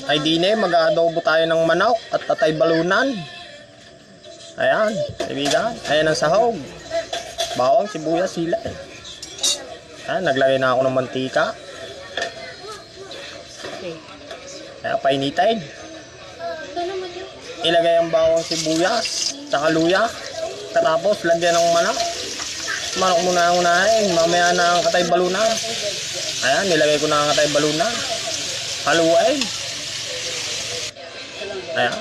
Ay dine, mag-aadobo tayo ng manok at tatay balunan. Ayan, kaibigan. Ayan ang sahog. Bawang, sibuyas, sila. Ayan, naglagay na ako ng mantika. Kaya painitin. Ilagay ang bawang, sibuyas, saka luya. Tapos lagyan ng manok. Manok muna ang unahin. Mamaya na ang katay balunan. Ayan, nilagay ko na ang katay balunan. Haluin. Ayan,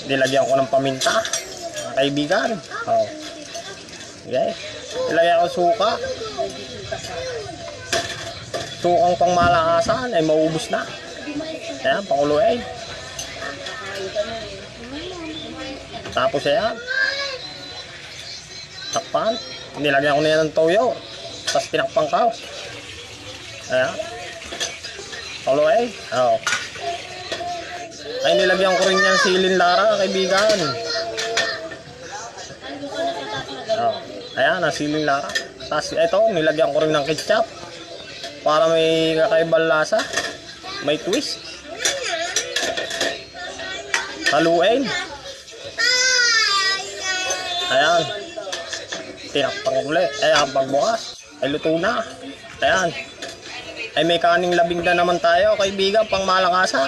nilagyan ko ng paminta. Mga kaibigan. Oh. Okay. Ilagay ko suka. Sukang pangmalakasan ay maubos na. Ayan, pakuluin. Tapos ayan. Takpan. Nilagyan ko na yan ng toyo. Tapos tinakpan ko. Ayan. Pakuluin. Oh. Ay, nilagyan ko rin yan silin lara, kaibigan. Oh. Ayan, silin lara. Tapos ito, nilagyan ko rin ng ketchup. Para may kakaibang lasa. May twist. Haluin. Ayan. Tinakpan ko ulit. Ayan, pagbukas. Ay, luto na. Ayan. Ay, may kaning labing na naman tayo, kaibigan, pang malakasan.